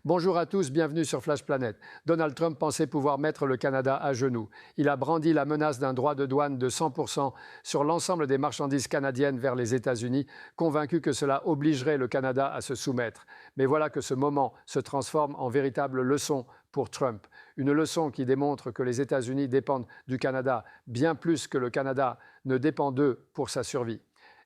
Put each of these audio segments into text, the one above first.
Bonjour à tous, bienvenue sur Flash Planet. Donald Trump pensait pouvoir mettre le Canada à genoux. Il a brandi la menace d'un droit de douane de 100% sur l'ensemble des marchandises canadiennes vers les États-Unis, convaincu que cela obligerait le Canada à se soumettre. Mais voilà que ce moment se transforme en véritable leçon pour Trump. Une leçon qui démontre que les États-Unis dépendent du Canada bien plus que le Canada ne dépend d'eux pour sa survie.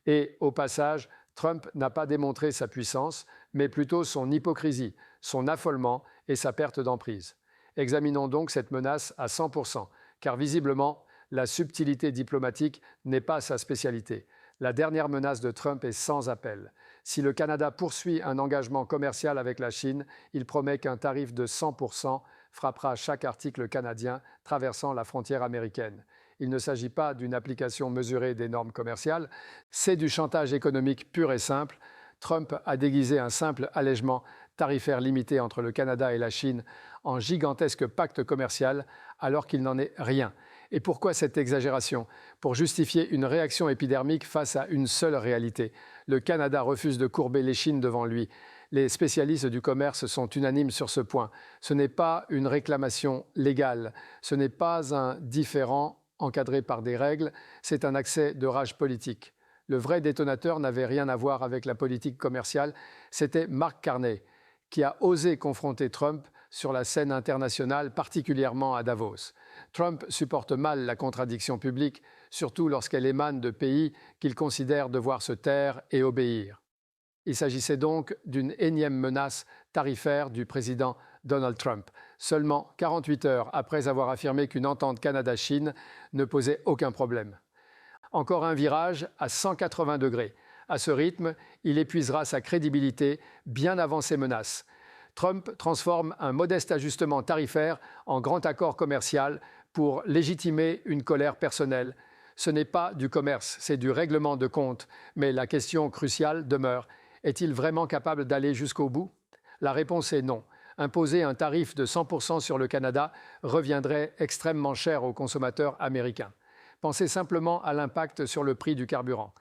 Et au passage, Trump n'a pas démontré sa puissance, mais plutôt son hypocrisie, son affolement et sa perte d'emprise. Examinons donc cette menace à 100%, car visiblement, la subtilité diplomatique n'est pas sa spécialité. La dernière menace de Trump est sans appel. Si le Canada poursuit un engagement commercial avec la Chine, il promet qu'un tarif de 100% frappera chaque article canadien traversant la frontière américaine. Il ne s'agit pas d'une application mesurée des normes commerciales, c'est du chantage économique pur et simple. Trump a déguisé un simple allègement tarifaire limité entre le Canada et la Chine en gigantesque pacte commercial, alors qu'il n'en est rien. Et pourquoi cette exagération? Pour justifier une réaction épidermique face à une seule réalité. Le Canada refuse de courber l'échine devant lui. Les spécialistes du commerce sont unanimes sur ce point. Ce n'est pas une réclamation légale, ce n'est pas un différend encadré par des règles, c'est un accès de rage politique. Le vrai détonateur n'avait rien à voir avec la politique commerciale, c'était Mark Carney, qui a osé confronter Trump sur la scène internationale, particulièrement à Davos. Trump supporte mal la contradiction publique, surtout lorsqu'elle émane de pays qu'il considère devoir se taire et obéir. Il s'agissait donc d'une énième menace tarifaire du président Donald Trump, seulement 48 heures après avoir affirmé qu'une entente Canada-Chine ne posait aucun problème. Encore un virage à 180 degrés. À ce rythme, il épuisera sa crédibilité bien avant ses menaces. Trump transforme un modeste ajustement tarifaire en grand accord commercial pour légitimer une colère personnelle. Ce n'est pas du commerce, c'est du règlement de compte. Mais la question cruciale demeure. Est-il vraiment capable d'aller jusqu'au bout? La réponse est non. Imposer un tarif de 100% sur le Canada reviendrait extrêmement cher aux consommateurs américains. Pensez simplement à l'impact sur le prix du carburant.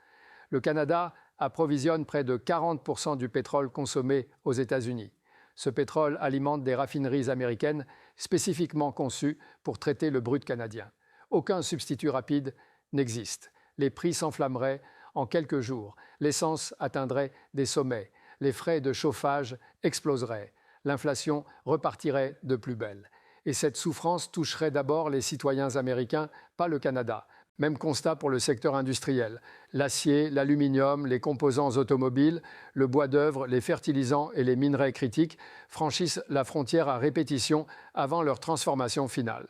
Le Canada approvisionne près de 40% du pétrole consommé aux États-Unis. Ce pétrole alimente des raffineries américaines spécifiquement conçues pour traiter le brut canadien. Aucun substitut rapide n'existe. Les prix s'enflammeraient en quelques jours. L'essence atteindrait des sommets. Les frais de chauffage exploseraient. L'inflation repartirait de plus belle. Et cette souffrance toucherait d'abord les citoyens américains, pas le Canada. Même constat pour le secteur industriel. L'acier, l'aluminium, les composants automobiles, le bois d'œuvre, les fertilisants et les minerais critiques franchissent la frontière à répétition avant leur transformation finale.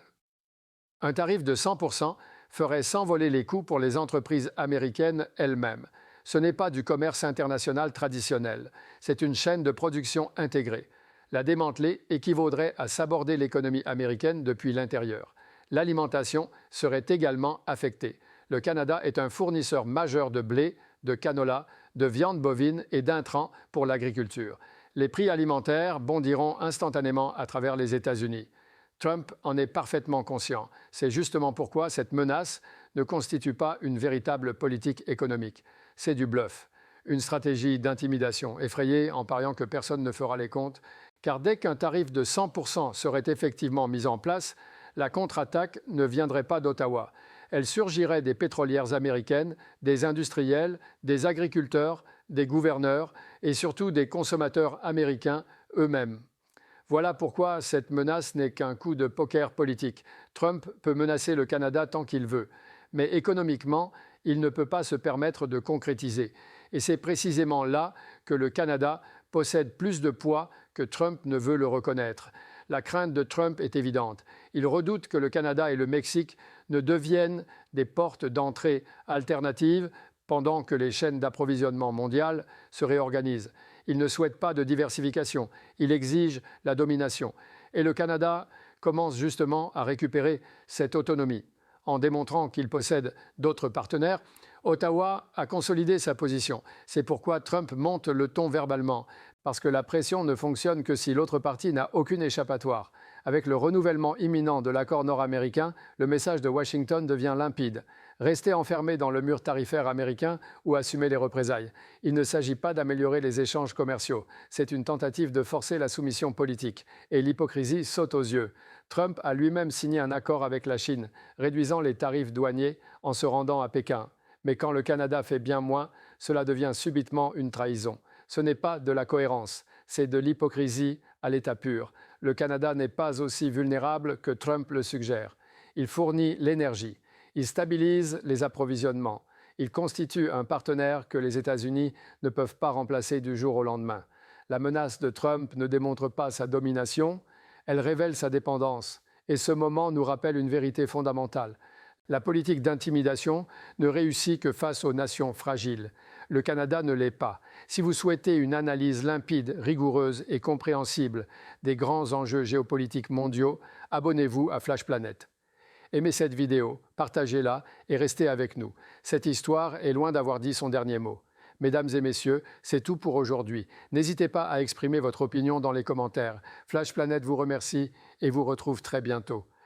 Un tarif de 100% ferait s'envoler les coûts pour les entreprises américaines elles-mêmes. Ce n'est pas du commerce international traditionnel, c'est une chaîne de production intégrée. La démanteler équivaudrait à saborder l'économie américaine depuis l'intérieur. L'alimentation serait également affectée. Le Canada est un fournisseur majeur de blé, de canola, de viande bovine et d'intrants pour l'agriculture. Les prix alimentaires bondiront instantanément à travers les États-Unis. Trump en est parfaitement conscient. C'est justement pourquoi cette menace ne constitue pas une véritable politique économique. C'est du bluff, une stratégie d'intimidation, effrayée en pariant que personne ne fera les comptes, car dès qu'un tarif de 100% serait effectivement mis en place, la contre-attaque ne viendrait pas d'Ottawa. Elle surgirait des pétrolières américaines, des industriels, des agriculteurs, des gouverneurs et surtout des consommateurs américains eux-mêmes. Voilà pourquoi cette menace n'est qu'un coup de poker politique. Trump peut menacer le Canada tant qu'il veut, mais économiquement, il ne peut pas se permettre de concrétiser. Et c'est précisément là que le Canada possède plus de poids que Trump ne veut le reconnaître. La crainte de Trump est évidente. Il redoute que le Canada et le Mexique ne deviennent des portes d'entrée alternatives pendant que les chaînes d'approvisionnement mondiales se réorganisent. Il ne souhaite pas de diversification, il exige la domination. Et le Canada commence justement à récupérer cette autonomie. En démontrant qu'il possède d'autres partenaires, Ottawa a consolidé sa position. C'est pourquoi Trump monte le ton verbalement. Parce que la pression ne fonctionne que si l'autre partie n'a aucune échappatoire. Avec le renouvellement imminent de l'accord nord-américain, le message de Washington devient limpide. Rester enfermé dans le mur tarifaire américain ou assumer les représailles. Il ne s'agit pas d'améliorer les échanges commerciaux. C'est une tentative de forcer la soumission politique. Et l'hypocrisie saute aux yeux. Trump a lui-même signé un accord avec la Chine, réduisant les tarifs douaniers en se rendant à Pékin. Mais quand le Canada fait bien moins, cela devient subitement une trahison. Ce n'est pas de la cohérence, c'est de l'hypocrisie à l'état pur. Le Canada n'est pas aussi vulnérable que Trump le suggère. Il fournit l'énergie, il stabilise les approvisionnements, il constitue un partenaire que les États-Unis ne peuvent pas remplacer du jour au lendemain. La menace de Trump ne démontre pas sa domination, elle révèle sa dépendance. Et ce moment nous rappelle une vérité fondamentale. La politique d'intimidation ne réussit que face aux nations fragiles. Le Canada ne l'est pas. Si vous souhaitez une analyse limpide, rigoureuse et compréhensible des grands enjeux géopolitiques mondiaux, abonnez-vous à Flash Planet. Aimez cette vidéo, partagez-la et restez avec nous. Cette histoire est loin d'avoir dit son dernier mot. Mesdames et messieurs, c'est tout pour aujourd'hui. N'hésitez pas à exprimer votre opinion dans les commentaires. Flash Planet vous remercie et vous retrouve très bientôt.